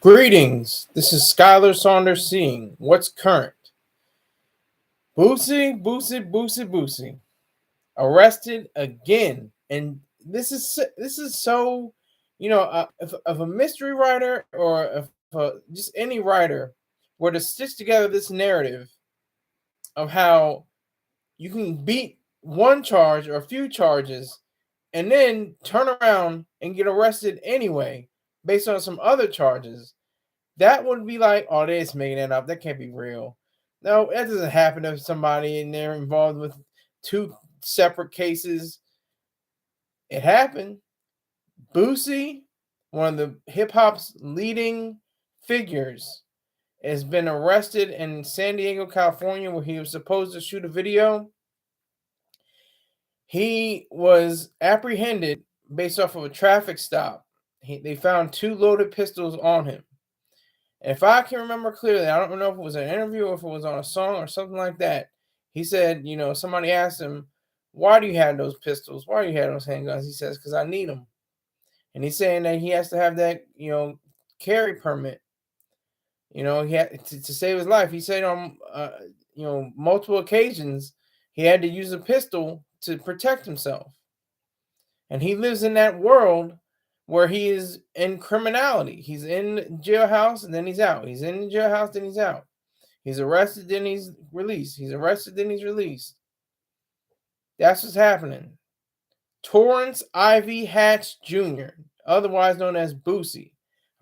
Greetings. This is Skyler Saunders seeing what's current. Boosie, arrested again, and this is so, if a mystery writer or if just any writer were to stitch together this narrative of how you can beat one charge or a few charges and then turn around and get arrested anyway based on some other charges. That would be like, oh, they're just making that up. That can't be real. No, that doesn't happen to somebody and they're involved with two separate cases. It happened. Boosie, one of the hip hop's leading figures, has been arrested in San Diego, California, where he was supposed to shoot a video. He was apprehended based off of a traffic stop. They found two loaded pistols on him. If I can remember clearly, I don't know if it was an interview or if it was on a song or something like that. He said, somebody asked him, why do you have those pistols? Why do you have those handguns? He says, because I need them. And he's saying that he has to have that, carry permit. He had to save his life. He said on, multiple occasions, he had to use a pistol to protect himself. And he lives in that world where he is in criminality. He's in jailhouse and then he's out. He's in the jailhouse, then he's out. He's arrested, then he's released. He's arrested, then he's released. That's what's happening. Torrence Ivy Hatch Jr., otherwise known as Boosie,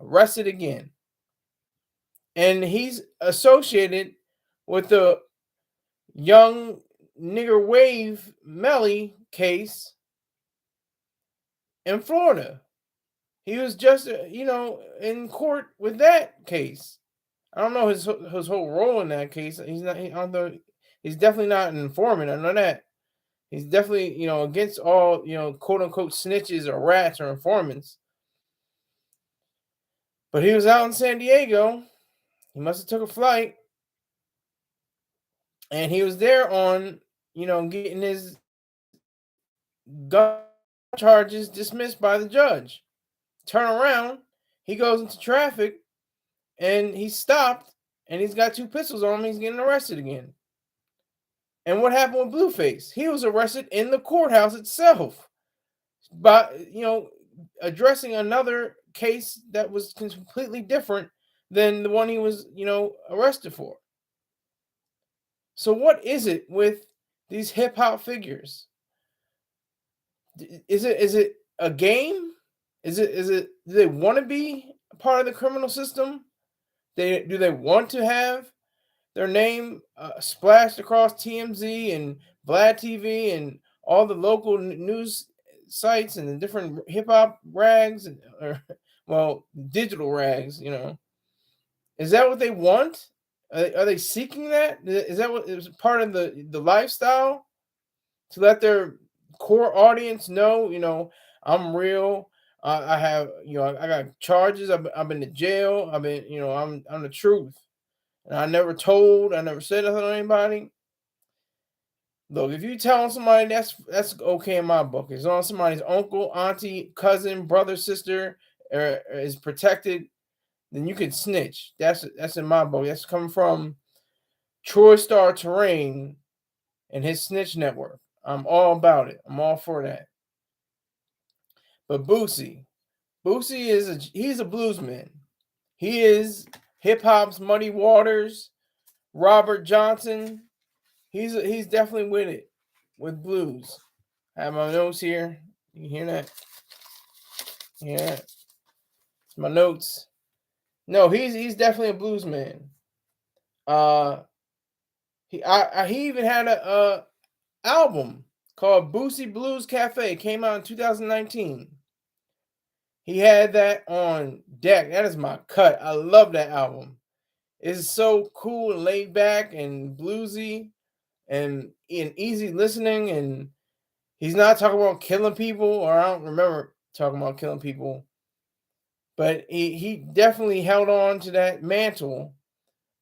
arrested again. And he's associated with the young nigger wave Melly case in Florida. He was just, in court with that case. I don't know his whole role in that case. He's not. He's definitely not an informant. I know that. He's definitely, against all, quote unquote snitches or rats or informants. But he was out in San Diego. He must have took a flight, and he was there on, getting his gun charges dismissed by the judge. Turn around, he goes into traffic and he's stopped and he's got two pistols on him. He's getting arrested again. And what happened with Blueface? He was arrested in the courthouse itself by, addressing another case that was completely different than the one he was, arrested for. So what is it with these hip hop figures? Is it a game? Is it do they want to be a part of the criminal system? Do they want to have their name splashed across TMZ and Vlad TV and all the local news sites and the different hip hop rags or digital rags? Is that what they want? Are they seeking that? Is that what is part of the lifestyle to let their core audience know? I'm real. I have, I got charges. I've been to jail. I've been, I'm the truth. And I never said nothing to anybody. Look, if you telling somebody that's okay in my book. As long as somebody's uncle, auntie, cousin, brother, sister is protected, then you can snitch. That's in my book. That's coming from Troy Star Terrain and his snitch network. I'm all about it. I'm all for that. But Boosie he's a bluesman. He is hip hop's Muddy Waters, Robert Johnson. He's definitely with it, with blues. I have my notes here. You hear that? Yeah, it's my notes. No, he's definitely a blues man. He even had a album called Boosie Blues Cafe. Came out in 2019. He had that on deck. That is my cut. I love that album. It's so cool and laid back and bluesy and easy listening. And he's not talking about killing people, or I don't remember talking about killing people. But he definitely held on to that mantle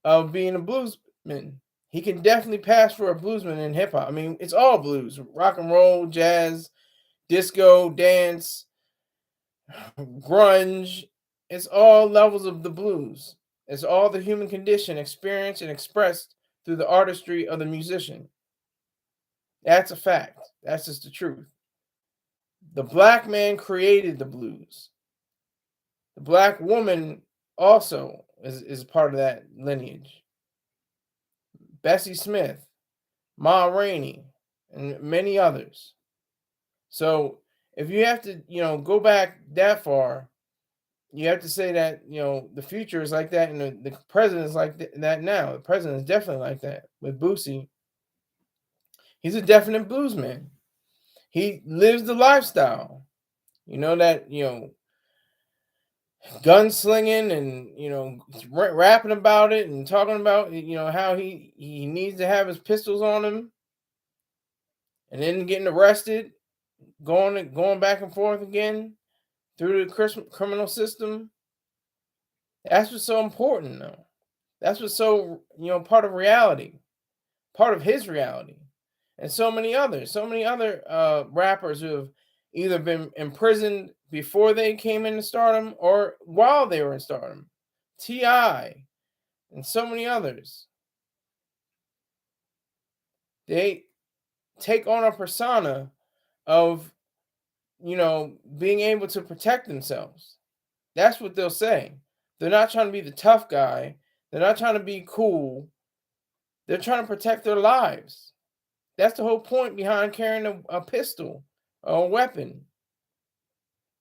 of being a bluesman. He can definitely pass for a bluesman in hip hop. I mean, it's all blues, rock and roll, jazz, disco, dance, grunge, it's all levels of the blues. It's all the human condition experienced and expressed through the artistry of the musician. That's a fact. That's just the truth. The black man created the blues. The black woman also is part of that lineage. Bessie Smith, Ma Rainey, and many others. So if you have to, go back that far, you have to say that, the future is like that, and the president is like that now. The president is definitely like that with Boosie. He's a definite bluesman. He lives the lifestyle. Gunslinging and rapping about it and talking about how he needs to have his pistols on him, and then getting arrested, going back and forth again through the criminal system. That's what's so important, though. That's what's so part of reality, part of his reality, and so many other rappers who have either been imprisoned before they came into stardom or while they were in stardom. T.I. and so many others. They take on a persona of, being able to protect themselves. That's what they'll say. They're not trying to be the tough guy. They're not trying to be cool. They're trying to protect their lives. That's the whole point behind carrying a pistol or a weapon.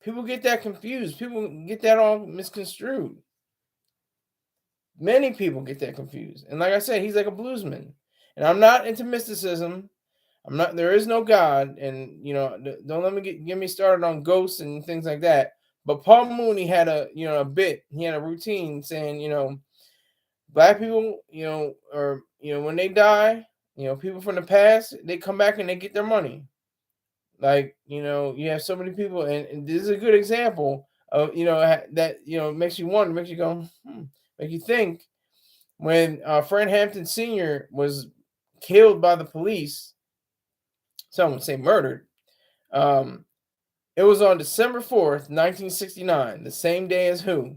People get that confused. People get that all misconstrued. Many people get that confused. And like I said, he's like a bluesman. And I'm not into mysticism. There is no God. And, don't let me get me started on ghosts and things like that. But Paul Mooney had a bit. He had a routine saying, black people, or, when they die, people from the past, they come back and they get their money. Like, you have so many people, and this is a good example of, that, makes you wonder, makes you go, make you think. When Fred Hampton Sr. was killed by the police, some would say murdered, it was on December 4th, 1969, the same day as who?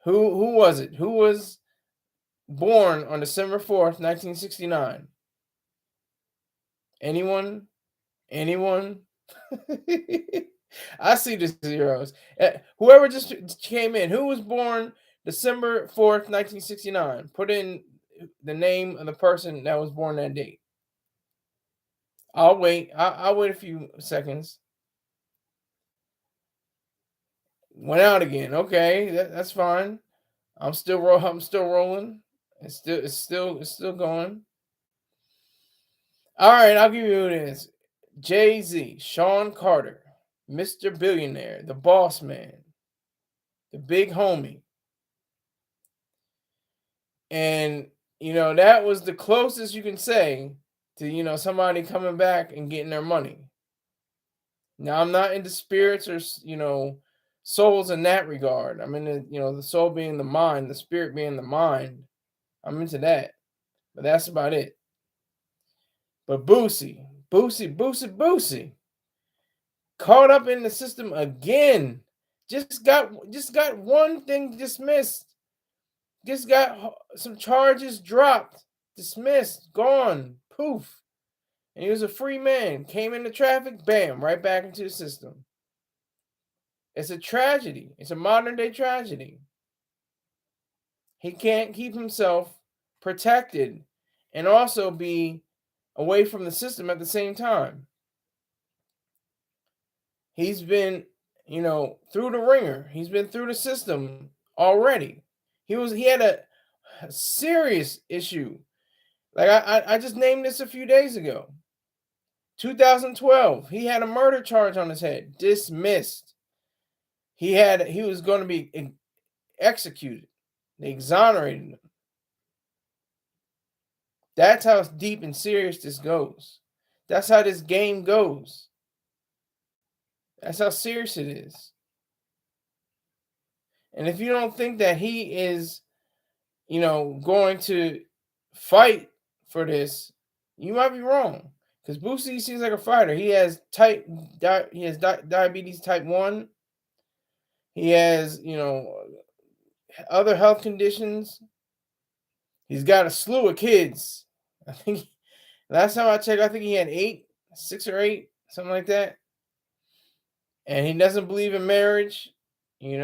Who was it? Who was born on December 4th, 1969? Anyone? I see the zeros. Whoever just came in, who was born December 4th, 1969? Put in the name of the person that was born that date. I'll wait. I'll wait a few seconds. Went out again. Okay, that's fine. I'm still rolling. It's still going. All right, I'll give you who it is. Jay-Z, Sean Carter, Mr. Billionaire, the boss man, the big homie. And that was the closest you can say to somebody coming back and getting their money. Now, I'm not into spirits or souls in that regard. I'm into the soul being the mind, the spirit being the mind. I'm into that, but that's about it. But Boosie, caught up in the system again. Just got one thing dismissed. Just got some charges dropped, dismissed, gone, poof. And he was a free man. Came into traffic, bam, right back into the system. It's a tragedy. It's a modern day tragedy. He can't keep himself protected and also be away from the system at the same time. He's been, through the ringer. He's been through the system already. He had a serious issue. Like I just named this a few days ago. 2012, he had a murder charge on his head, dismissed. He was going to be executed. They exonerated him. That's how deep and serious this goes. That's how this game goes. That's how serious it is. And if you don't think that he is, going to fight for this, you might be wrong. Because Boosie seems like a fighter. He has diabetes type 1. He has, other health conditions. He's got a slew of kids. I think last time I checked, I think he had 6 or 8, something like that. And he doesn't believe in marriage. He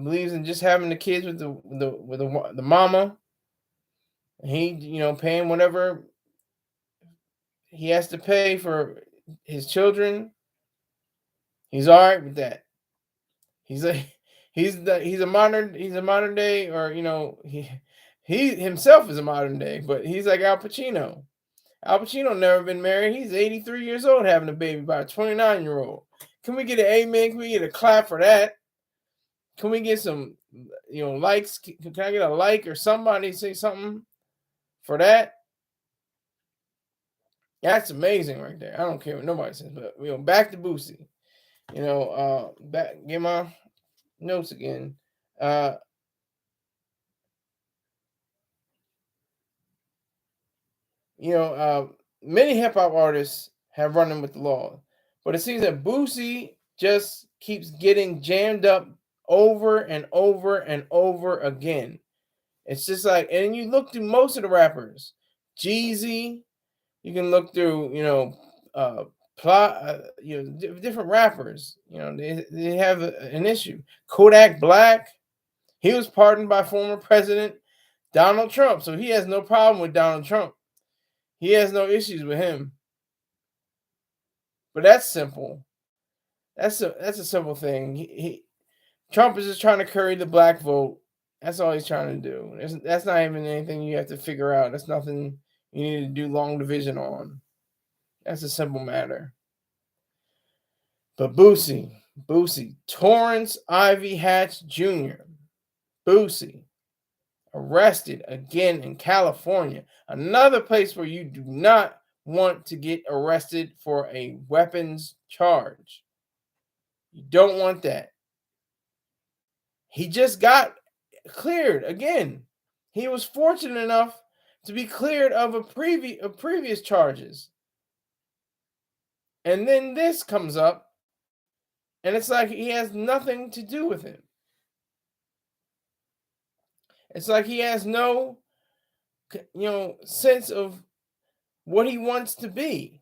believes in just having the kids with the mama. He paying whatever he has to pay for his children. He's all right with that. He's a modern day, or he himself is a modern day, but he's like Al Pacino. Al Pacino never been married. He's 83 years old having a baby by a 29-year-old. Can we get an amen? Can we get a clap for that? Can we get some likes? Can I get a like or somebody say something for that? That's amazing right there. I don't care what nobody says, but back to Boosie. Back get my notes again. Many hip hop artists have run in with the law, but it seems that Boosie just keeps getting jammed up over and over and over again. It's just like, and you look through most of the rappers, Jeezy, you can look through, different rappers, they have an issue. Kodak Black, he was pardoned by former President Donald Trump, so he has no problem with Donald Trump. He has no issues with him. But that's simple. That's a simple thing. Trump is just trying to curry the black vote. That's all he's trying to do. That's not even anything you have to figure out. That's nothing you need to do long division on. That's a simple matter. But Boosie, Torrence Ivy Hatch Jr., Boosie, arrested again in California. Another place where you do not want to get arrested for a weapons charge. You don't want that. He just got cleared again. He was fortunate enough to be cleared of previous charges. And then this comes up, and it's like he has nothing to do with him. It's like he has no, sense of what he wants to be.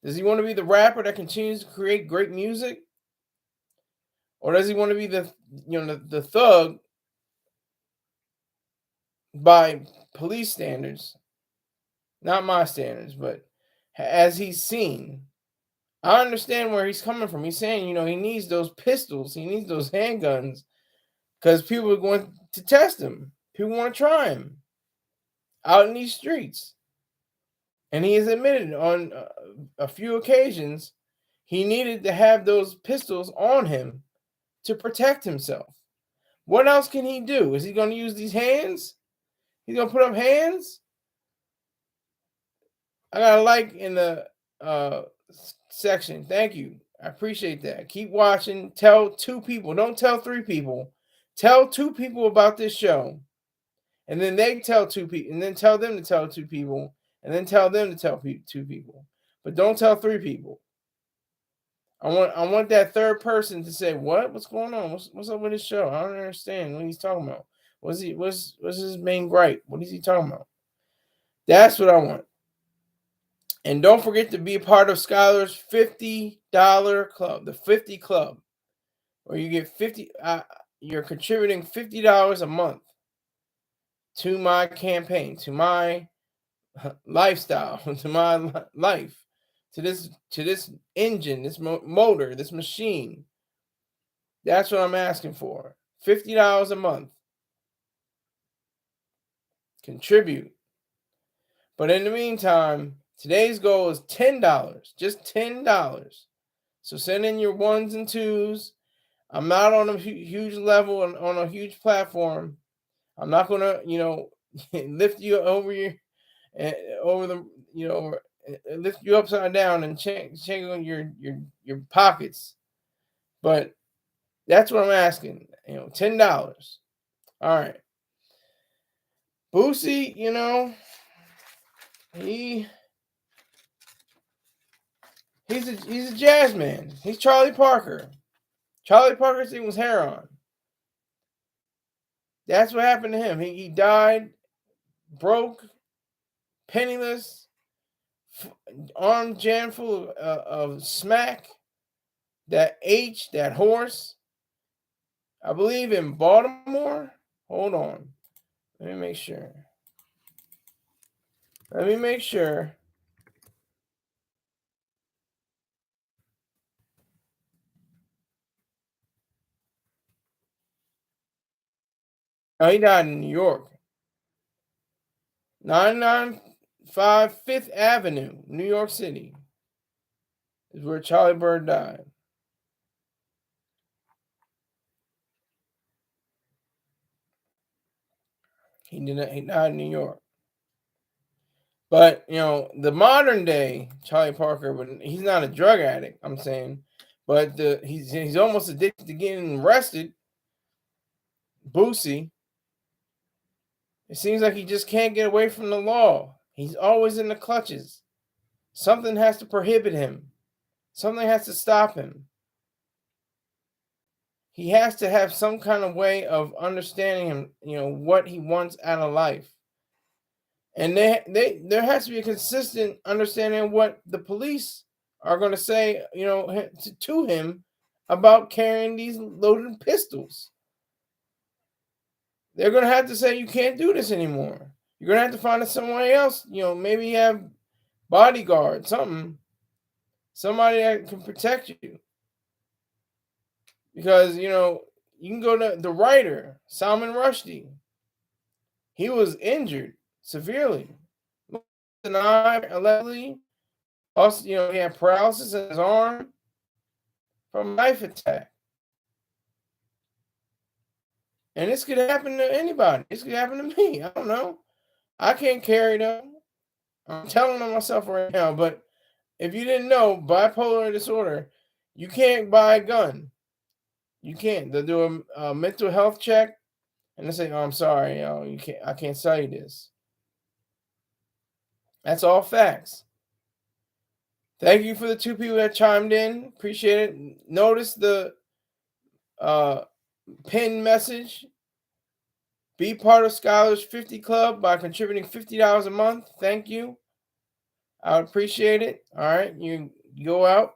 Does he want to be the rapper that continues to create great music? Or does he want to be the thug by police standards? Not my standards, but as he's seen. I understand where he's coming from. He's saying, he needs those pistols. He needs those handguns because people are going to test him. People want to try him out in these streets. And he has admitted on a few occasions he needed to have those pistols on him to protect himself. What else can he do? Is he going to use these hands? He's going to put up hands? I got a like in the section. Thank you. I appreciate that. Keep watching. Tell 2 people. Don't tell 3 people. Tell 2 people about this show. And then they tell 2 people. And then tell them to tell 2 people. And then tell them to tell 2 people. But don't tell 3 people. I want that third person to say, what? What's going on? What's up with this show? I don't understand what he's talking about. What's his main gripe? What is he talking about? That's what I want. And don't forget to be a part of Skyler's $50 club, the 50 Club, where you get 50. You're contributing $50 a month to my campaign, to my lifestyle, to my life, to this engine, this motor, this machine. That's what I'm asking for. $50 a month. Contribute. But in the meantime, today's goal is $10, just $10. So send in your 1s and 2s. I'm not on a huge level, on a huge platform. I'm not going to, lift you over lift you upside down and check on your pockets. But that's what I'm asking. $10. All right. Boosie, he's a jazz man. He's Charlie Parker. Charlie Parker's thing was heroin. That's what happened to him. He died broke, penniless, arm jammed full of smack. That H, that horse, I believe in Baltimore. Hold on. Let me make sure. Oh, he died in New York. 995 Fifth Avenue, New York City, is where Charlie Bird died. He died in New York. But the modern day Charlie Parker, he's not a drug addict, I'm saying, but he's almost addicted to getting arrested. Boosie. It seems like he just can't get away from the law. He's always in the clutches. Something has to prohibit him. Something has to stop him. He has to have some kind of way of understanding him, what he wants out of life. And there has to be a consistent understanding of what the police are going to say, to him about carrying these loaded pistols. They're going to have to say, you can't do this anymore. You're going to have to find somewhere else. Maybe you have bodyguard, somebody that can protect you. Because, you can go to the writer, Salman Rushdie. He was injured severely. An eye, allegedly. Also, he had paralysis in his arm from a knife attack. And this could happen to anybody. This could happen to me. I don't know. I can't carry them. I'm telling on myself right now. But if you didn't know, bipolar disorder, you can't buy a gun. You can't. They'll do a mental health check, and they say, "Oh, I'm sorry, you can't. I can't sell you this." That's all facts. Thank you for the 2 people that chimed in. Appreciate it. Notice the pin message. Be part of Skyler's 50 Club by contributing $50 a month. Thank you. I would appreciate it. All right, you go out.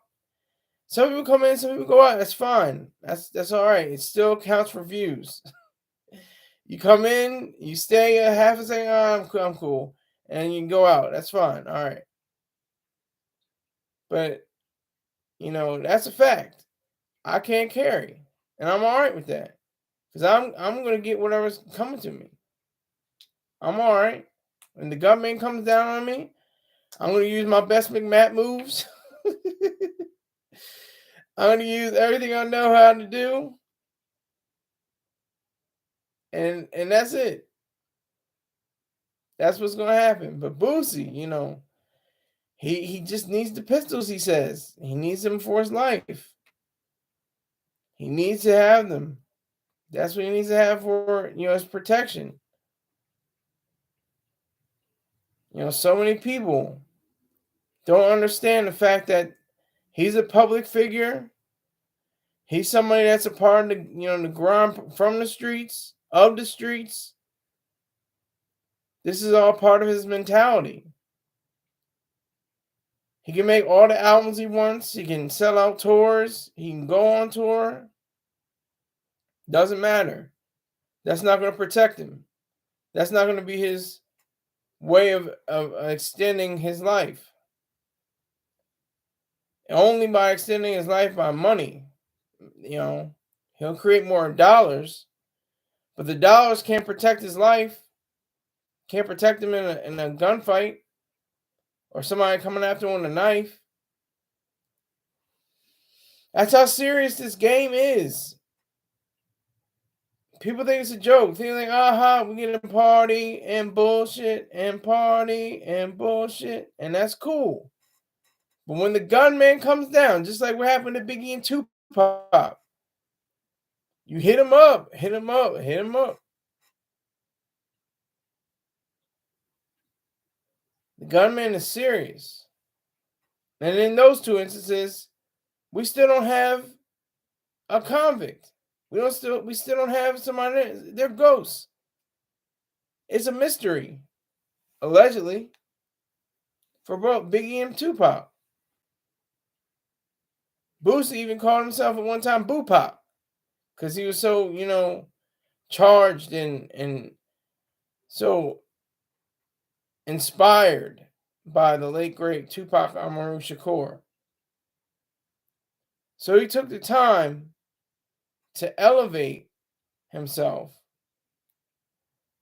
Some people come in, some people go out. That's fine. That's all right. It still counts for views. You come in, you stay a half a second. I'm cool, and you can go out. That's fine. All right. But that's a fact. I can't carry, and I'm all right with that, because I'm gonna get whatever's coming to me. I'm all right. When the government comes down on me, I'm gonna use my best McMat moves. I'm gonna use everything I know how to do, and that's it. That's what's gonna happen. But Boosie, he just needs the pistols. He says he needs them for his life. He needs to have them. That's what he needs to have for his protection. So many people don't understand the fact that he's a public figure. He's somebody that's a part of the grind from the streets, of the streets. This is all part of his mentality. He can make all the albums he wants. He can sell out tours. He can go on tour. Doesn't matter. That's not going to protect him. That's not going to be his way of extending his life. Only by extending his life by money. He'll create more dollars, but the dollars can't protect his life. Can't protect him in a gunfight or somebody coming after him with a knife. That's how serious this game is. People think it's a joke. They think, we get to party and bullshit and party and bullshit, and that's cool. But when the gunman comes down, just like what happened to Biggie and Tupac, you hit him up, hit him up, hit him up. The gunman is serious. And in those two instances, we still don't have a convict. We still don't have somebody. They're ghosts. It's a mystery, allegedly, for both Biggie and Tupac. Boosie even called himself at one time Boo Pop because he was so, charged and so inspired by the late great Tupac Amaru Shakur. So he took the time to elevate himself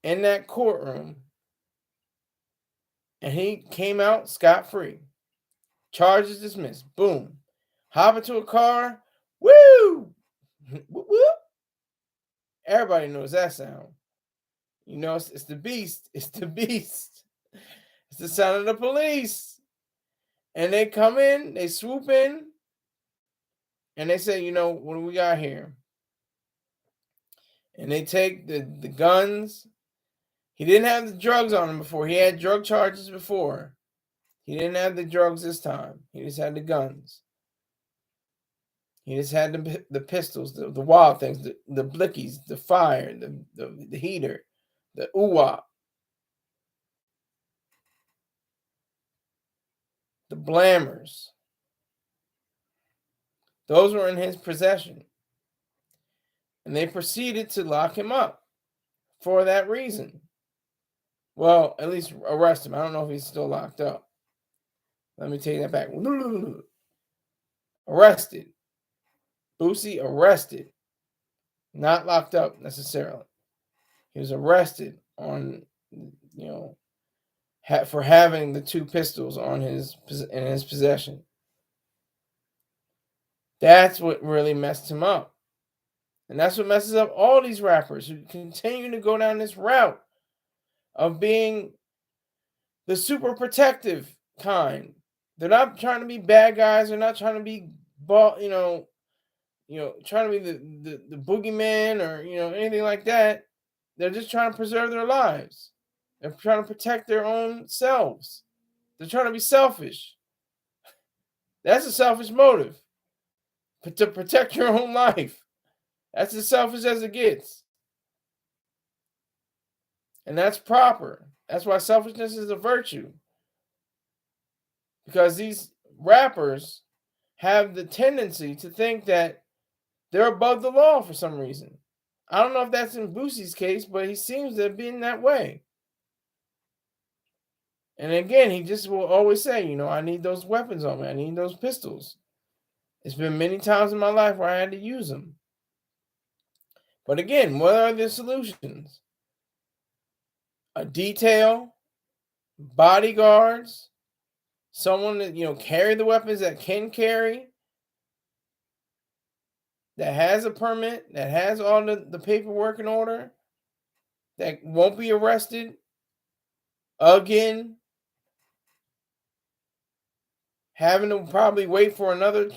in that courtroom, and he came out scot-free. Charges dismissed. Boom. Hop into a car. Woo! Whoop, whoop. Everybody knows that sound. It's the beast. It's the beast. It's the sound of the police. And they come in, they swoop in, and they say, what do we got here? And they take the guns. He didn't have the drugs on him before. He had drug charges before. He didn't have the drugs this time. He just had the guns. He just had the pistols, the wild things, the blickies, the fire, the heater, the ooh-wah, the blammers. Those were in his possession. And they proceeded to lock him up for that reason. Well, at least arrest him. I don't know if he's still locked up. Let me take that back. Arrested. Boosie arrested. Not locked up necessarily. He was arrested on, for having the two pistols in his possession. That's what really messed him up. And that's what messes up all these rappers who continue to go down this route of being the super protective kind. They're not trying to be bad guys. They're not trying to be, trying to be the boogeyman or, anything like that. They're just trying to preserve their lives. They're trying to protect their own selves. They're trying to be selfish. That's a selfish motive. But to protect your own life. That's as selfish as it gets. And that's proper. That's why selfishness is a virtue. Because these rappers have the tendency to think that they're above the law for some reason. I don't know if that's in Boosie's case, but he seems to have been that way. And again, he just will always say, I need those weapons on me. I need those pistols. It's been many times in my life where I had to use them. But again, what are the solutions? A detail, bodyguards, someone that, carry the weapons that can carry, that has a permit, that has all the paperwork in order, that won't be arrested again, having to probably wait for another,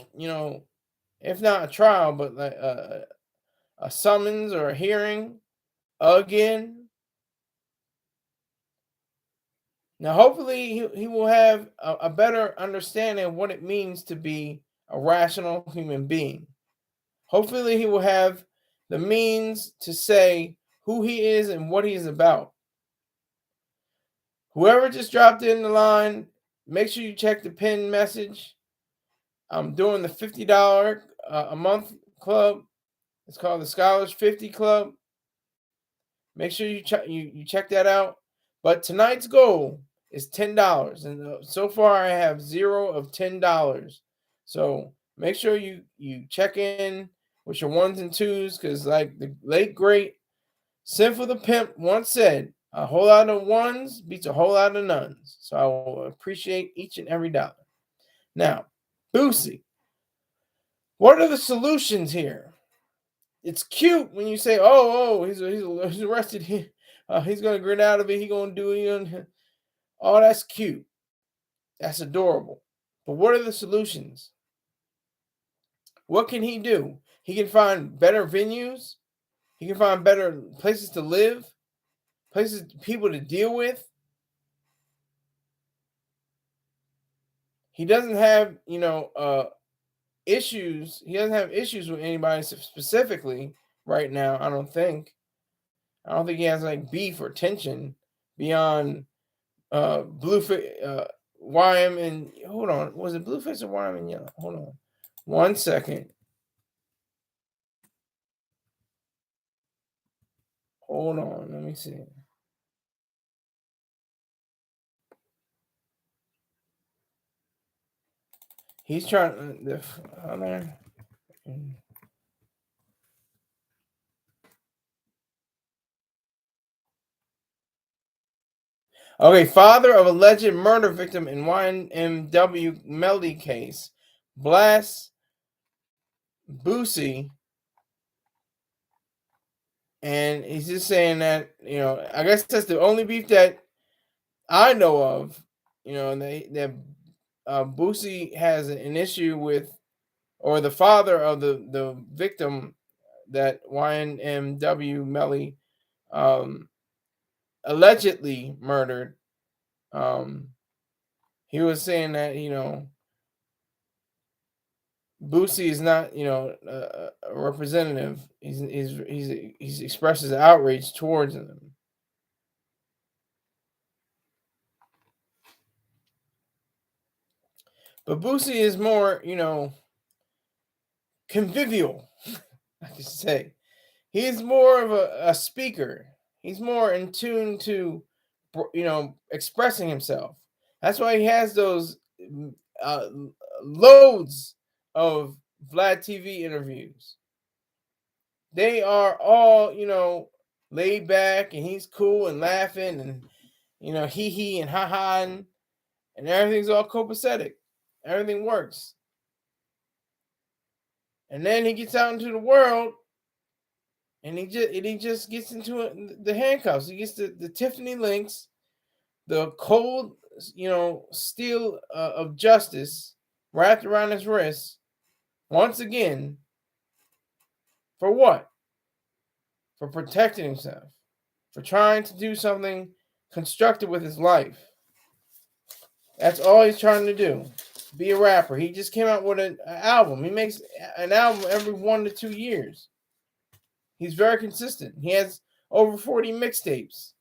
if not a trial, but like a summons or a hearing again. Now, hopefully, he will have a better understanding of what it means to be a rational human being. Hopefully, he will have the means to say who he is and what he is about. Whoever just dropped in the line, make sure you check the pinned message. I'm doing the $50 a month club. It's called the Scholars 50 Club. Make sure you check that out. But tonight's goal is $10. And so far, I have 0 of $10. So make sure you check in with your ones and twos, because like the late, great Sinful the Pimp once said, a whole lot of ones beats a whole lot of nuns. So I will appreciate each and every dollar. Now, Boosie, what are the solutions here? It's cute when you say, oh, he's arrested. He's going to grin out of it. He's going to do it. Oh, that's cute. That's adorable. But what are the solutions? What can he do? He can find better venues. He can find better places to live, people to deal with. He doesn't have, issues. He doesn't have issues with anybody specifically right now. I don't think. I don't think he has like beef or tension beyond Blueface, YM, and hold on. Was it Blueface or YM and Yellow? Hold on, 1 second. Hold on. Let me see. He's trying the other. Okay, father of alleged murder victim in YNMW Melody case, blasts Boosie, and he's just saying that, you know, I guess that's the only beef that I know of, you know, and that Boosie has an issue with, or the father of the victim that YNMW Melly allegedly murdered. He was saying that, you know, Boosie is not, you know, a representative. He's expresses outrage towards them. But Boosie is more, you know, convivial, I could say. He's more of a speaker. He's more in tune to, you know, expressing himself. That's why he has those uh, loads of Vlad TV interviews. They are all, you know, laid back, and he's cool and laughing, and, you know, hee and ha ha, and everything's all copacetic. Everything works. And then he gets out into the world, and he just gets into the handcuffs. He gets the Tiffany links, the cold, you know, steel of justice wrapped around his wrist once again. For what? For protecting himself, for trying to do something constructive with his life. That's all he's trying to do. Be a rapper. He just came out with an album. He makes an album every 1 to 2 years. He's very consistent. He has over 40 mixtapes.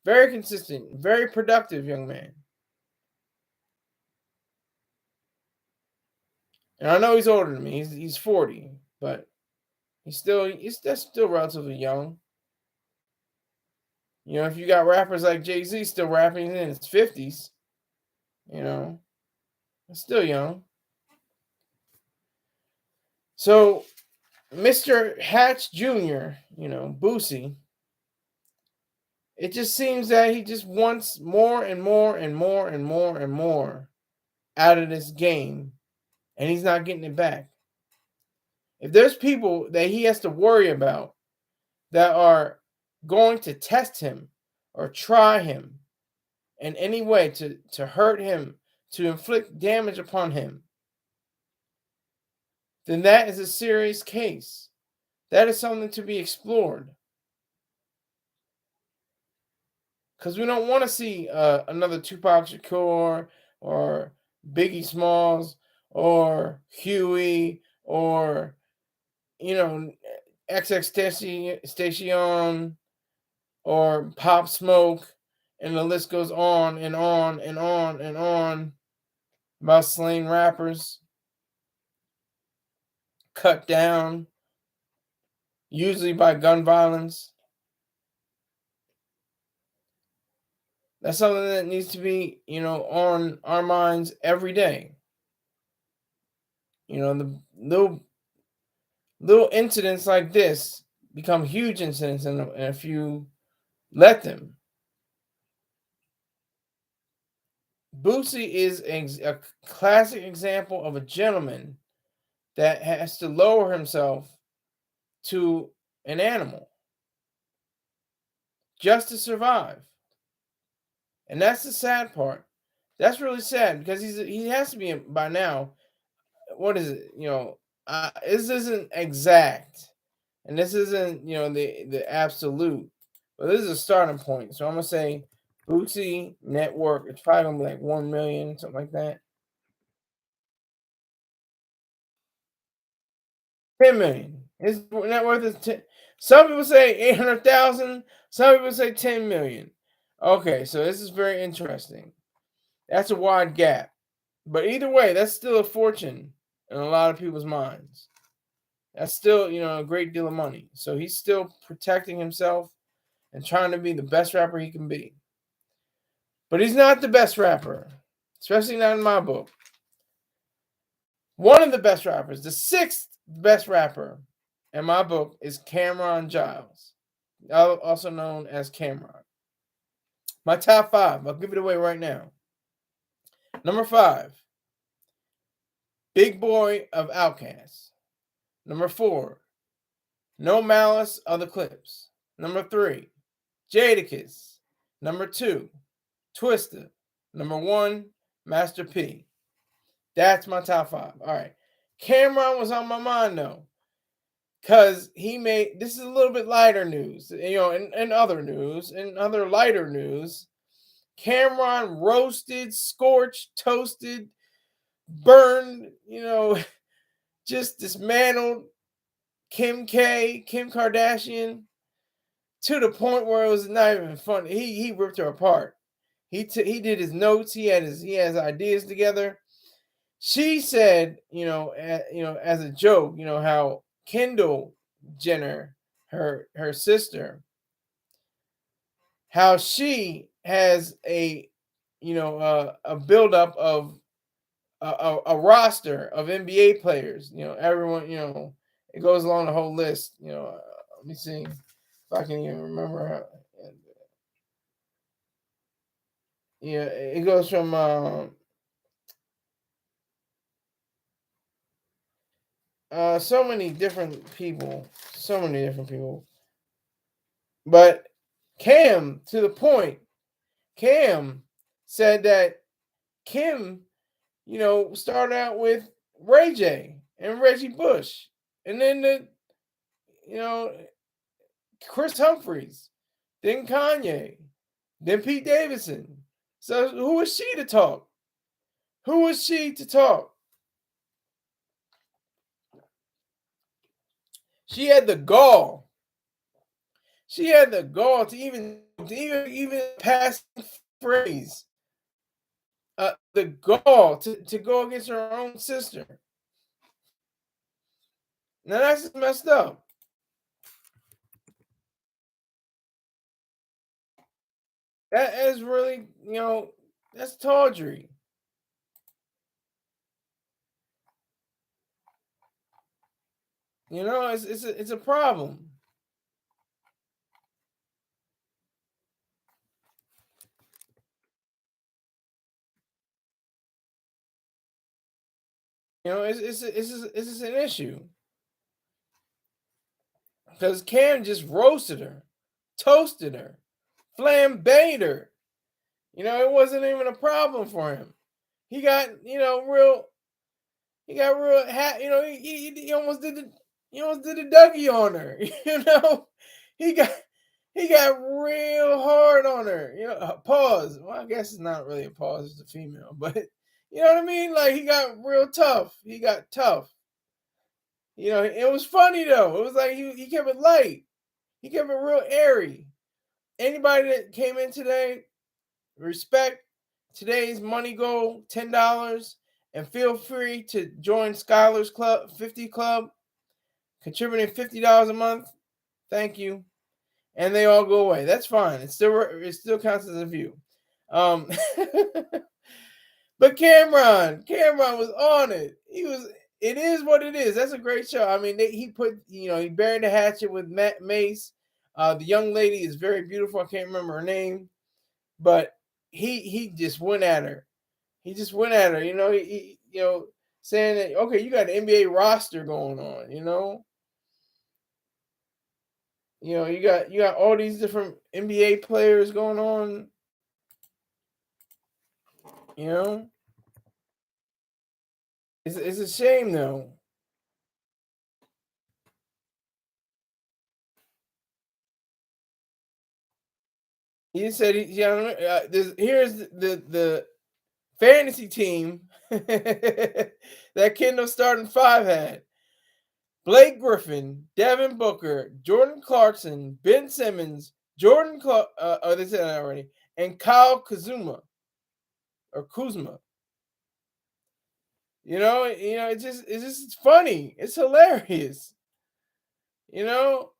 Very consistent, very productive young man. And I know he's older than me. He's 40, but he's still relatively young. You know, if you got rappers like Jay-Z still rapping in his 50s, you know, it's still young. So Mr. Hatch Jr., you know, Boosie, it just seems that he just wants more and more and more and more and more out of this game, and he's not getting it back. If there's people that he has to worry about that are going to test him or try him in any way to hurt him, to inflict damage upon him, then that is a serious case. That is something to be explored. Because we don't want to see another Tupac Shakur or Biggie Smalls or Huey or, you know, XX Station or Pop Smoke, and the list goes on and on and on and on about slaying rappers, cut down, usually by gun violence. That's something that needs to be, you know, on our minds every day. You know, the little incidents like this become huge incidents if you let them. Boosie is a classic example of a gentleman that has to lower himself to an animal just to survive. And that's the sad part. That's really sad because he has to be by now. What is it? You know, this isn't exact, and this isn't, you know, the absolute, but this is a starting point. So I'm gonna say Boosie network. It's probably gonna be like 1 million, something like that. $10 million. His net worth is 10. Some people say 800,000. Some people say 10 million. Okay, so this is very interesting. That's a wide gap. But either way, that's still a fortune in a lot of people's minds. That's still, a great deal of money. So he's still protecting himself and trying to be the best rapper he can be. But he's not the best rapper, especially not in my book. One of the best rappers, the sixth best rapper in my book, is Cameron Giles, also known as Cameron. My top 5, I'll give it away right now. Number 5, Big Boy of Outkast. Number 4, No Malice of the Clips. Number 3, Jadakiss. Number 2, Twista. Number 1, Master P. That's my top 5. All right. Cameron was on my mind though, because this is a little bit lighter news, and other news, and other lighter news. Cameron roasted, scorched, toasted, burned, just dismantled Kim Kardashian to the point where it was not even funny. He ripped her apart. He did his notes. He has ideas together. She said, as a joke, how Kendall Jenner, her sister, how she has a buildup of a roster of NBA players. Everyone, it goes along the whole list. Let me see if I can even remember how. Yeah, it goes from so many different people. But Cam, to the point, Cam said that Kim, started out with Ray J and Reggie Bush, and then Chris Humphries, then Kanye, then Pete Davidson. So who was she to talk? Who was she to talk? She had the gall. She had the gall to even pass phrase. The gall to go against her own sister. Now that's just messed up. That is really, that's tawdry. It's a problem. It's an issue because Cam just roasted her, toasted her, flambéed her. It wasn't even a problem for him. He got real. He got real. He almost did the Dougie on her. He got real hard on her. Pause. Well, I guess it's not really a pause. It's a female, but you know what I mean. Like he got real tough. He got tough. It was funny though. It was like he kept it light. He kept it real airy. Anybody that came in today, respect today's money goal, $10, and feel free to join Skyler's Club 50 Club, contributing $50 a month. Thank you. And they all go away. That's fine. It still counts as a view. But Cameron was on it. It is what it is. That's a great show. I mean, he buried the hatchet with Mace. The young lady is very beautiful. I can't remember her name, but he just went at her. He just went at her. He saying that, okay, you got an NBA roster going on. You got all these different NBA players going on. It's a shame though. He said, here's the fantasy team that Kendall Starting Five had. Blake Griffin, Devin Booker, Jordan Clarkson, Ben Simmons, they said that already, and Kyle Kuzma or Kuzma. It's funny. It's hilarious. You know,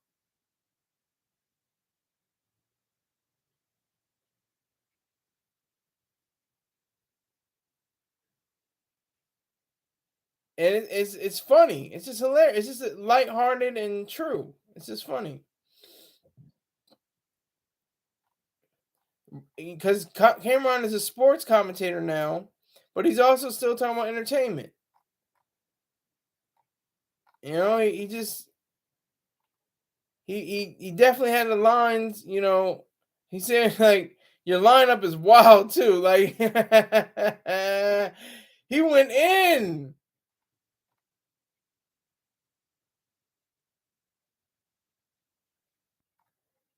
and it's funny. It's just hilarious. It's just lighthearted and true. It's just funny because Cameron is a sports commentator now, but he's also still talking about entertainment. He just he definitely had the lines. He said like your lineup is wild too. Like he went in.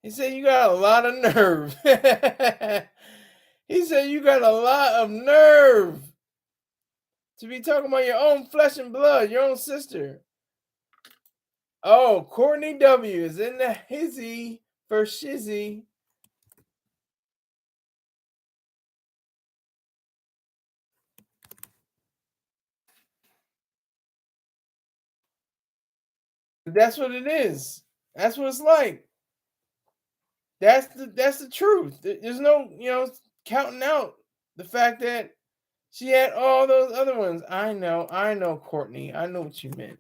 He said you got a lot of nerve. He said you got a lot of nerve to be talking about your own flesh and blood, your own sister. Oh, Courtney W is in the hizzy for shizzy. That's what it is. That's what it's like. That's the truth. There's no, counting out the fact that she had all those other ones. I know, Courtney. I know what you meant.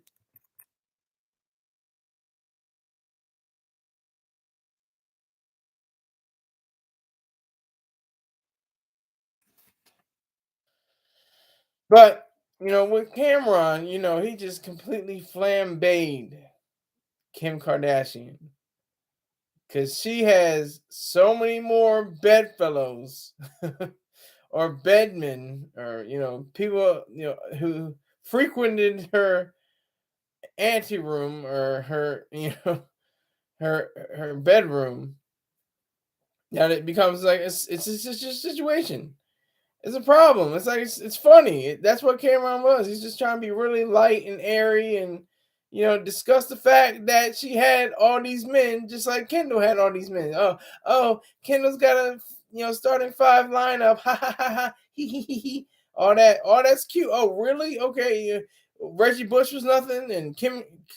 But with Cameron, he just completely flambéed Kim Kardashian because she has so many more bedfellows or bedmen or people who frequented her anteroom or her her bedroom. Now it becomes like it's just a situation. It's a problem. It's like it's funny. That's what Cameron was. He's just trying to be really light and airy and discuss the fact that she had all these men, just like Kendall had all these men. Oh, Kendall's got a starting five lineup. Ha ha ha ha. He. All that's cute. Oh, really? Okay. Reggie Bush was nothing, and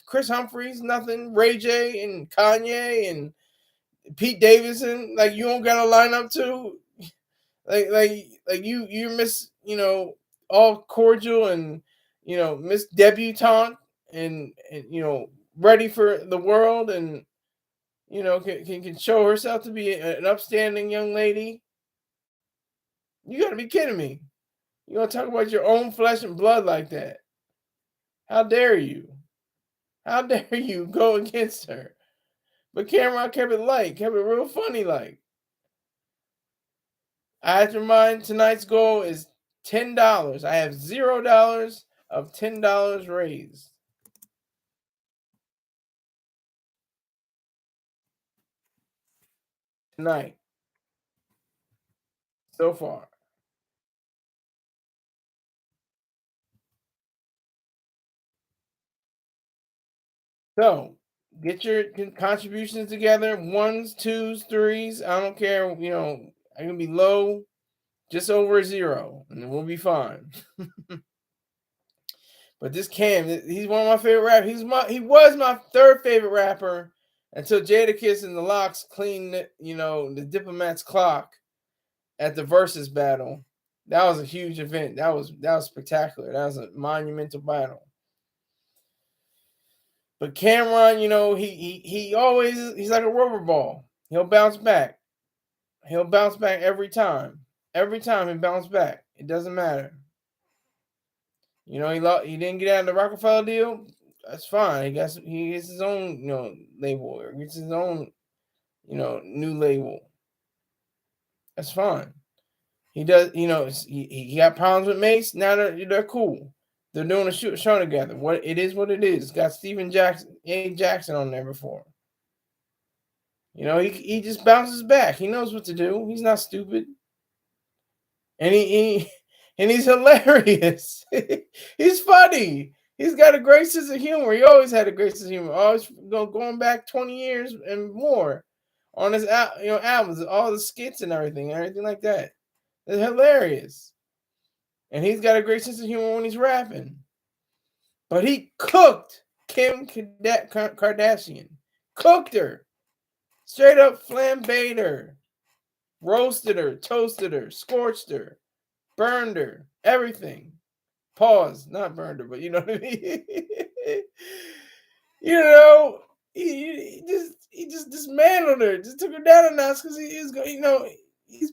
Chris Humphries nothing. Ray J and Kanye and Pete Davidson. Like you don't got a lineup too. Like you miss all cordial and miss debutante and ready for the world and can show herself to be an upstanding young lady. You got to be kidding me. You gonna talk about your own flesh and blood like that? How dare you? How dare you go against her? But Cameron kept it light, kept it real funny like. I have to remind tonight's goal is $10. I have $0 of $10 raised tonight so far. So get your contributions together, ones, twos, threes. I don't care. I'm gonna be low, just over zero, and we'll be fine. But this Cam, he's one of my favorite rappers. He was my third favorite rapper until Jadakiss and the Locks cleaned the Diplomat's clock at the Versus battle. That was a huge event. That was spectacular. That was a monumental battle. But Cameron, he always he's like a rubber ball. He'll bounce back. He'll bounce back every time. Every time he bounce back. It doesn't matter. He didn't get out of the Rockefeller deal. That's fine. He gets his own label or gets his own new label. That's fine. He does. He got problems with Mace. Now they're cool. They're doing a show together. What it is. It's got Steven Jackson on there before. He just bounces back. He knows what to do. He's not stupid. And he's hilarious. He's funny. He's got a great sense of humor. He always had a great sense of humor. Always going back 20 years and more on his albums, all the skits and everything like that. It's hilarious. And he's got a great sense of humor when he's rapping. But he cooked Kim Kardashian. Cooked her. Straight up flambéed her. Roasted her, toasted her, scorched her, burned her, everything. Pause, not burned her, but you know what I mean? you know, he just dismantled her, just took her down a notch because he is, he's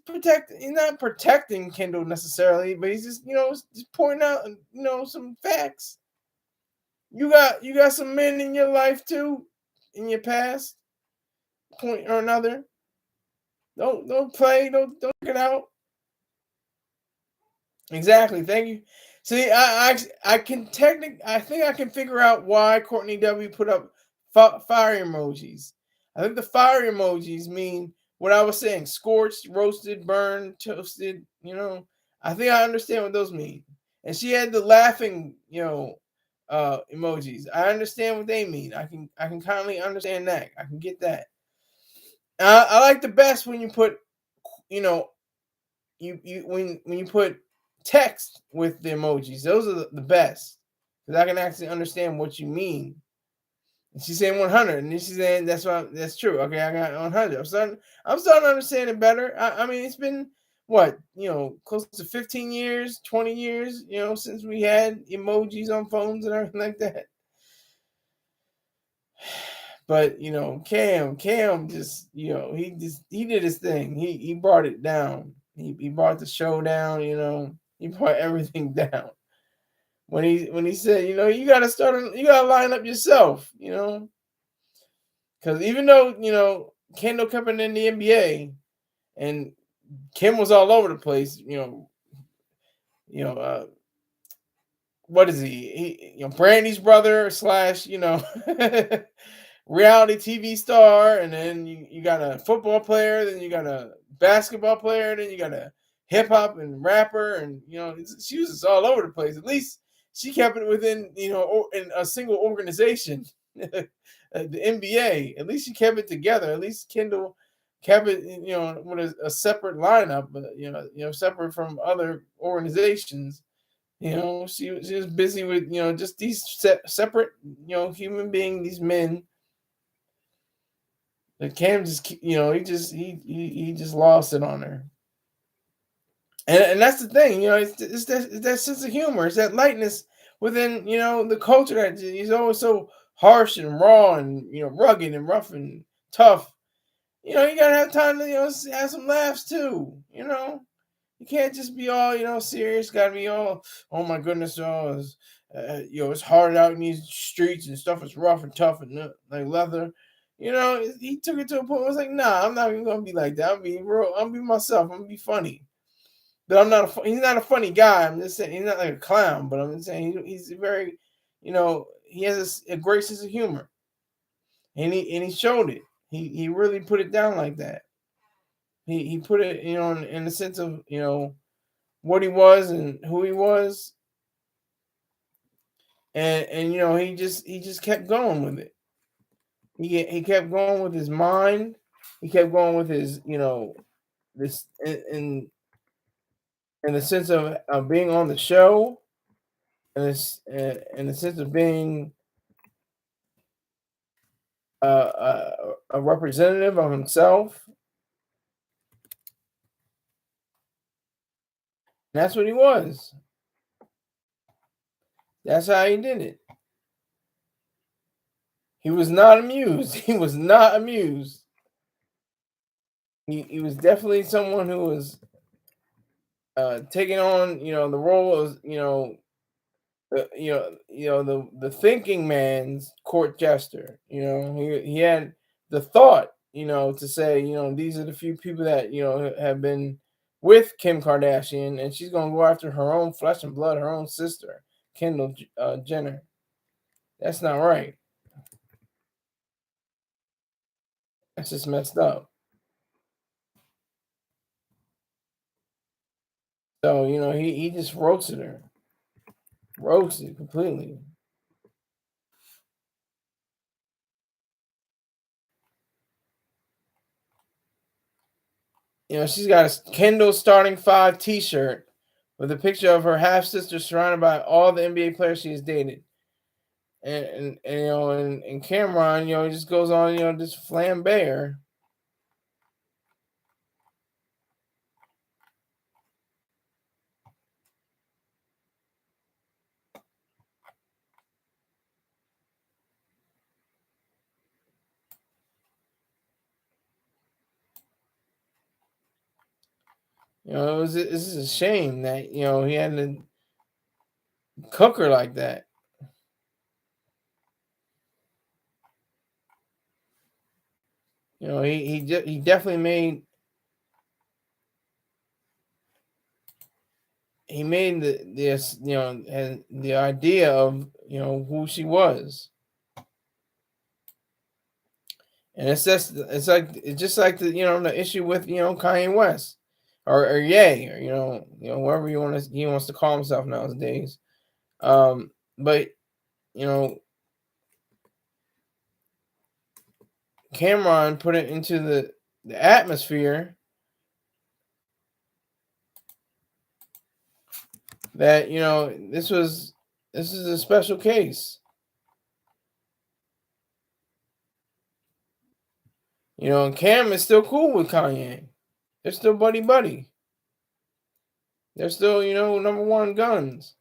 not protecting Kendall necessarily, but he's just, just pointing out, some facts. You got some men in your life too, in your past, point or another. Don't play, don't get out. Exactly. Thank you. See, I can I think I can figure out why Courtney W put up fire emojis. I think the fire emojis mean what I was saying: scorched, roasted, burned, toasted. I think I understand what those mean. And she had the laughing, emojis. I understand what they mean. I can kindly understand that. I can get that. I like the best when you put, when you put text with the emojis. Those are the best because I can actually understand what you mean. And she's saying 100, and then she's saying that's true. Okay, I got 100. I'm starting to understand it better. I mean, it's been what, close to 15 years, 20 years, since we had emojis on phones and everything like that. But Cam just he did his thing. He brought it down. He brought the show down. He brought everything down. When he said, you gotta line up yourself. Because even though Kendall coming in the NBA and Kim was all over the place. What is he? Brandy's brother / reality TV star, and then you got a football player, then you got a basketball player, then you got a hip hop and rapper, and she was just all over the place. At least she kept it within in a single organization, the NBA. At least she kept it together. At least Kendall kept it with a separate lineup, but separate from other organizations. She was busy with just these separate human beings, these men. And Cam just he just lost it on her, and that's the thing, it's that sense of humor, it's that lightness within the culture that he's always so harsh and raw and rugged and rough and tough. You gotta have time to have some laughs too. You can't just be all serious. Gotta be all, oh my goodness, it's hard out in these streets and stuff is rough and tough and like leather. He took it to a point where I was like, nah, I'm not even gonna be like that. I'm being real. I'm be myself. I'm gonna be funny. But he's not a funny guy. I'm just saying he's not like a clown. But I'm just saying he's very, he has a great sense of humor, and he showed it. He really put it down like that. He put it in the sense of what he was and who he was, and he just kept going with it. He kept going with his mind. He kept going with his this in the sense of being on the show, and this in the sense of being a representative of himself. And that's what he was. That's how he did it. He was not amused. He was not amused. He was definitely someone who was taking on the role of the thinking man's court jester. He had the thought to say these are the few people that have been with Kim Kardashian, and she's gonna go after her own flesh and blood, her own sister, Kendall Jenner. That's not right. That's just messed up. So he just roasted her, roasted completely. She's got a Kendall Starting Five T-shirt with a picture of her half sister surrounded by all the NBA players she has dated. And Cameron, he just goes on, just flambe her. This is a shame that he had to cook her like that. He definitely made this and the idea of who she was, and it's just like the issue with Kanye West or Ye, or whoever he wants to call himself nowadays. But you know Cameron put it into the atmosphere that this is a special case. And Cam is still cool with Kanye. They're still buddy buddy. They're still number one guns.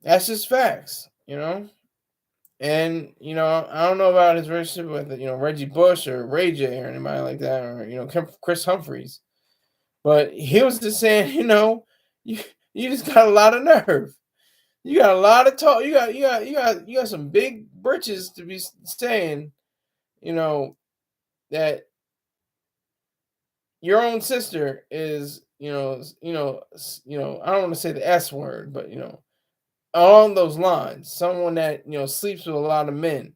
That's just facts. And I don't know about his relationship with Reggie Bush or Ray J or anybody like that, or Chris Humphries, but he was just saying, you just got a lot of nerve. You got a lot of talk. You got some big britches to be saying, that your own sister is, I don't want to say the S word, but along those lines, someone that sleeps with a lot of men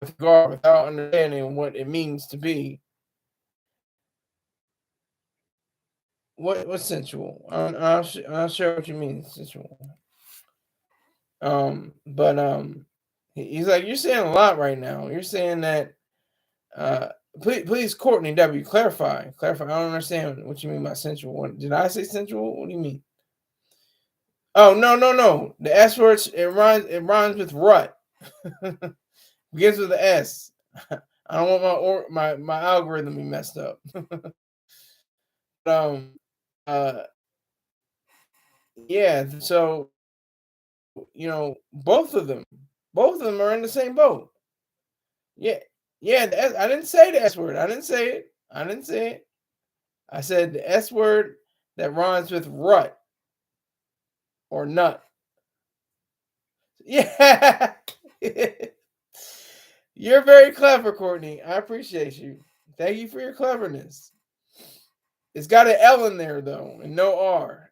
without understanding what it means to be. What's sensual? I'm not sure what you mean sensual. But he's like, you're saying a lot right now. You're saying that. Please, Courtney W, clarify. I don't understand what you mean by sensual. Did I say sensual? What do you mean? Oh, no. The S words, it rhymes with rut. Begins with the S. I don't want my algorithm to be messed up. um yeah, so both of them are in the same boat. Yeah. Yeah, I didn't say the S word. I didn't say it. I said the S word that rhymes with rut or nut. Yeah. You're very clever, Courtney. I appreciate you. Thank you for your cleverness. It's got an L in there though, and no R.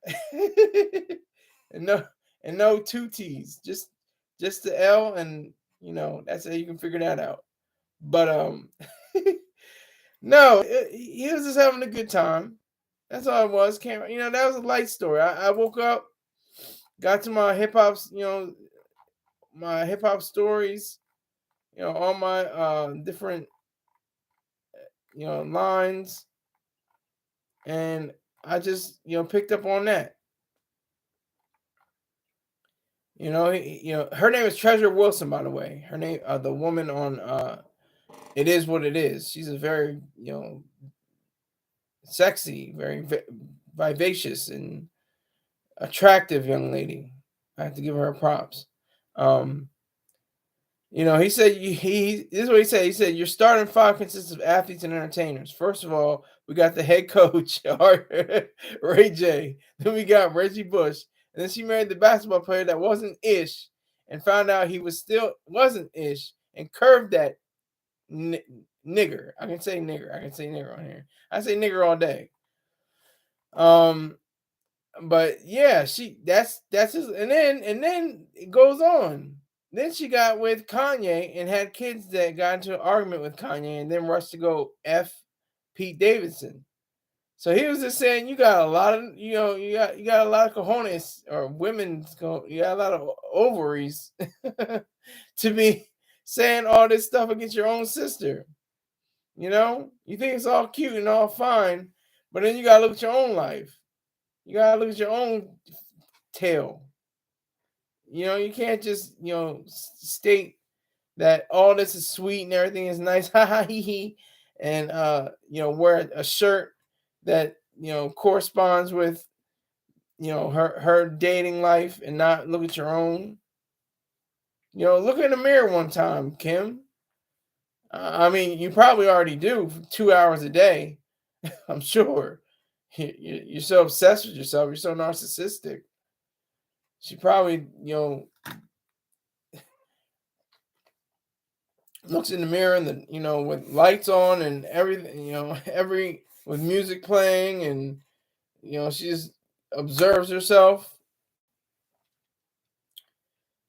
and no two T's. Just the L, and that's how you can figure that out. But no, he was just having a good time. That's all it was. That was a light story. I woke up, got to my hip hop, my hip hop stories, all my different lines, and I just picked up on that. Her name is Treasure Wilson, by the way. Her name, the woman on It Is What It Is. She's a very sexy, very vivacious and attractive young lady. I have to give her props. He said this is what he said. He said your starting five consists of athletes and entertainers. First of all, we got the head coach, Ray J. Then we got Reggie Bush. And then she married the basketball player that wasn't ish and found out he wasn't ish and curved that nigger. I can say nigger. On here. I say nigger all day. But yeah, that's his, and then it goes on. Then she got with Kanye and had kids that got into an argument with Kanye and then rushed to go F Pete Davidson. So he was just saying you got a lot of you got a lot of cojones, or you got a lot of ovaries to be saying all this stuff against your own sister. You know, you think it's all cute and all fine, but then you gotta look at your own life. You gotta look at your own tail. You know, you can't just state that all this is sweet and everything is nice, ha ha hee hee, and wear a shirt that corresponds with her dating life and not look at your own. Look in the mirror one time, Kim. I mean, you probably already do for 2 hours a day. I'm sure. You're so obsessed with yourself. You're so narcissistic. She probably, looks in the mirror and with lights on and everything, with music playing, and she just observes herself.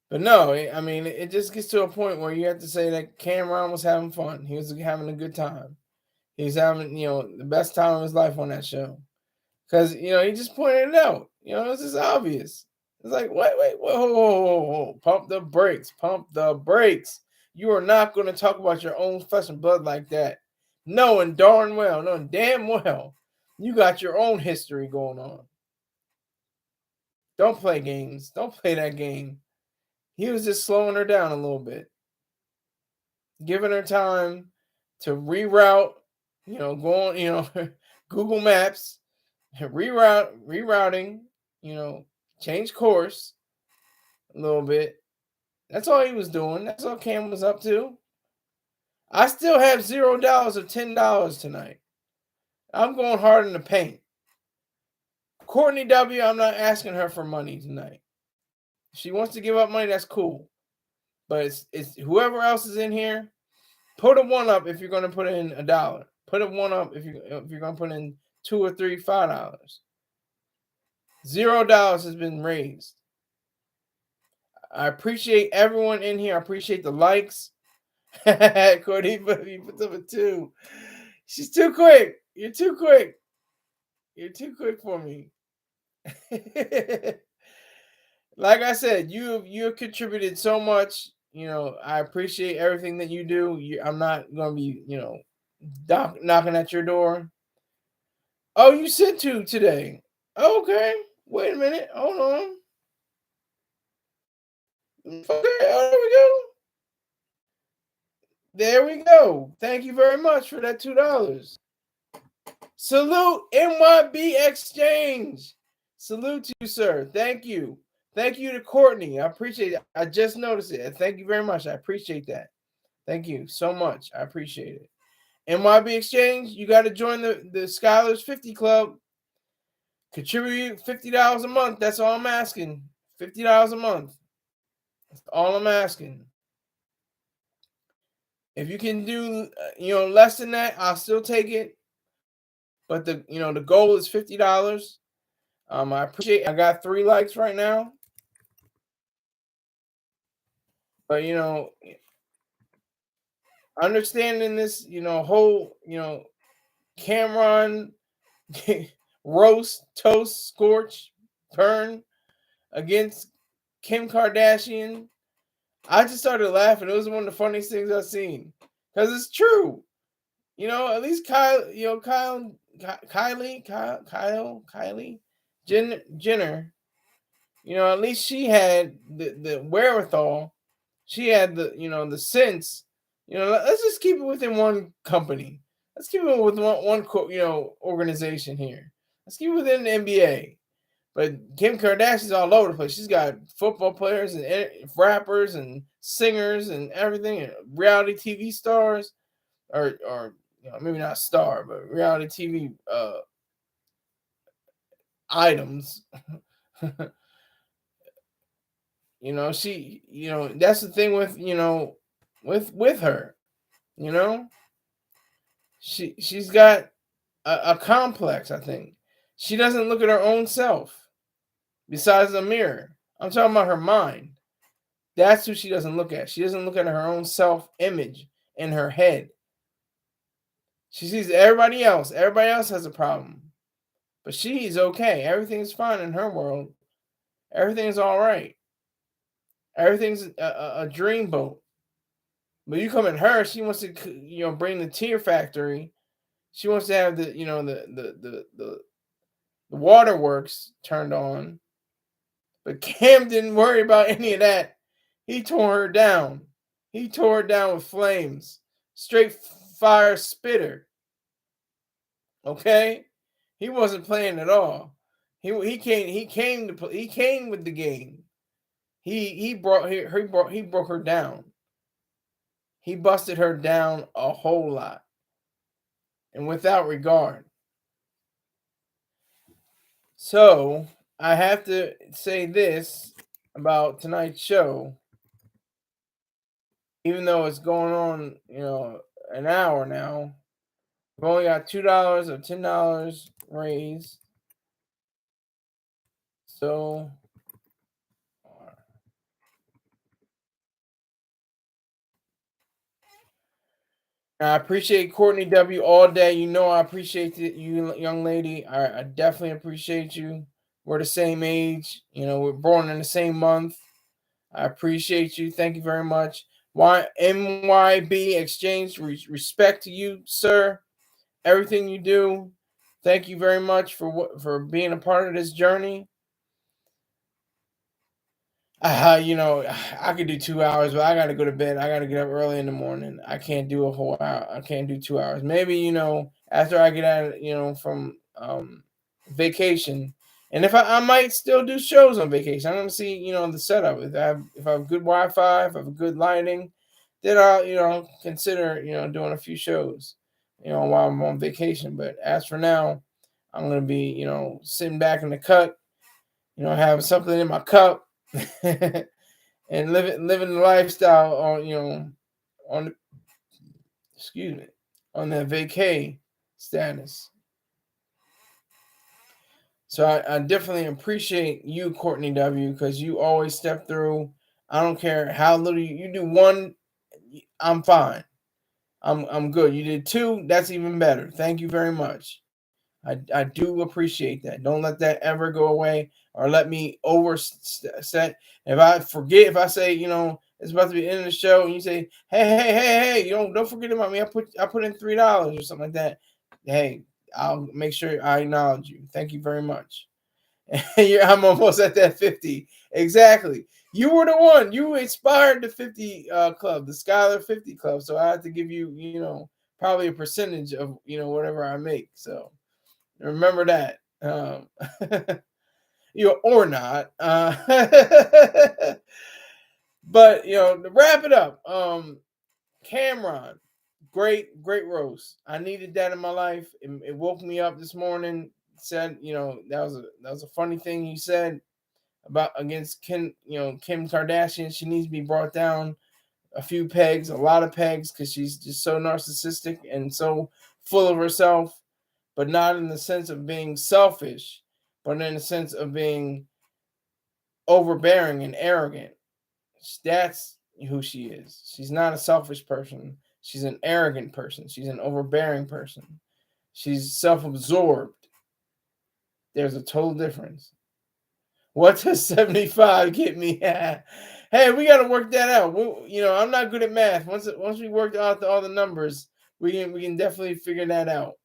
But no, I mean, it just gets to a point where you have to say that Cameron was having fun. He was having a good time. He's having, the best time of his life on that show. Because, he just pointed it out. It's just obvious. It's like, wait, whoa. Pump the brakes. Pump the brakes. You are not going to talk about your own flesh and blood like that. Knowing damn well, you got your own history going on. Don't play games. Don't play that game. He was just slowing her down a little bit. Giving her time to reroute, go on, Google Maps, rerouting, change course a little bit. That's all he was doing. That's all Cam was up to. I still have $0 or $10 tonight. I'm going hard in the paint. Courtney W., I'm not asking her for money tonight. If she wants to give up money, that's cool. But it's whoever else is in here, put a 1 up if you're going to put in $1. Put a 1 up if you're going to put in $2 or $3, $5. $0 has been raised. I appreciate everyone in here. I appreciate the likes. Courtney, you put up a 2. She's too quick. You're too quick. You're too quick for me. Like I said, you have contributed so much. I appreciate everything that you do. I'm not going to be, knocking at your door. Oh, you sent 2 today. Okay. Wait a minute. Hold on. Okay. Oh, there we go. There we go. Thank you very much for that $2. Salute NYB Exchange. Salute to you, sir. Thank you. Thank you to Courtney. I appreciate it. I just noticed it. Thank you very much. I appreciate that. Thank you so much. I appreciate it. NYB Exchange, you got to join the Skyler's 50 Club. Contribute $50 a month. That's all I'm asking. $50 a month. That's all I'm asking. If you can do less than that, I'll still take it. But the goal is $50. I appreciate it. I got 3 likes right now. But understanding this, whole, Cameron roast, toast, scorch, burn against Kim Kardashian, I just started laughing. It was one of the funniest things I've seen. Because it's true. At least Kylie Jenner, at least she had the wherewithal. She had the sense. Let's just keep it within one company. Let's keep it with one organization here. Let's keep it within the NBA. But Kim Kardashian's all over the place. She's got football players and rappers and singers and everything, and reality TV stars, or maybe not star, but reality TV items. She, that's the thing with with her. She's got a complex. I think she doesn't look at her own self. Besides the mirror, I'm talking about her mind. That's who she doesn't look at. She doesn't look at her own self-image in her head. She sees everybody else. Everybody else has a problem. But she's okay. Everything's fine in her world. Everything's all right. Everything's a dreamboat. But you come at her, she wants to, bring the tear factory. She wants to have the waterworks turned on. But Cam didn't worry about any of that. He tore her down. He tore her down with flames. Straight fire spitter. Okay? He wasn't playing at all. He came with the game. He broke her down. He busted her down a whole lot. And without regard. So I have to say this about tonight's show. Even though it's going on, an hour now, we've only got $2 or $10 raised. So I appreciate Courtney W all day. I appreciate you, young lady. I definitely appreciate you. We're the same age. We're born in the same month. I appreciate you. Thank you very much. MYB Exchange, respect to you, sir. Everything you do. Thank you very much for being a part of this journey. I could do 2 hours, but I got to go to bed. I got to get up early in the morning. I can't do a whole hour. I can't do 2 hours. Maybe, after I get out, from vacation. And if I might still do shows on vacation. I'm going to see, the setup. If I have good Wi-Fi, if I have good lighting, then I'll, consider, doing a few shows, while I'm on vacation. But as for now, I'm going to be, sitting back in the cut, having something in my cup. And living the lifestyle on that vacay status. So I definitely appreciate you, Courtney W, because you always step through. I don't care how little you do one, I'm fine. I'm good. You did 2, that's even better. Thank you very much. I do appreciate that. Don't let that ever go away or let me overset. If I forget, if I say, it's about to be the end of the show and you say, hey, don't forget about me. I put in $3 or something like that. Hey, I'll make sure I acknowledge you. Thank you very much. I'm almost at that 50. Exactly. You were the one. You inspired the 50 club, the Skyler 50 club. So I have to give you, probably a percentage of, whatever I make. So remember that. Or not. But to wrap it up, Cameron, great roast. I needed that in my life. It woke me up this morning. Said, that was a funny thing he said about against Kim Kardashian. She needs to be brought down a few pegs, a lot of pegs, because she's just so narcissistic and so full of herself. But not in the sense of being selfish, but in the sense of being overbearing and arrogant. That's who she is. She's not a selfish person. She's an arrogant person. She's an overbearing person. She's self-absorbed. There's a total difference. What does 75 get me? Hey, we got to work that out. I'm not good at math. Once we work out all the numbers, we can definitely figure that out.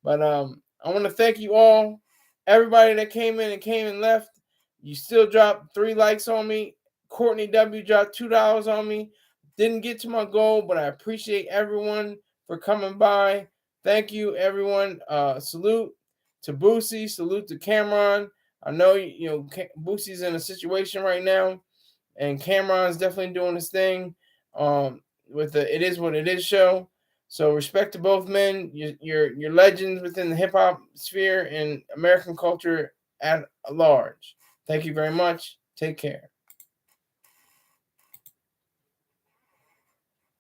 But I want to thank you all, everybody that came and left. You still dropped 3 likes on me. Courtney W dropped $2 on me. Didn't get to my goal, but I appreciate everyone for coming by. Thank you, everyone. Salute to Boosie. Salute to Cameron. I know Boosie's in a situation right now, and Cameron's definitely doing his thing. With the It Is What It Is show. So respect to both men. You're legends within the hip hop sphere and American culture at large. Thank you very much. Take care.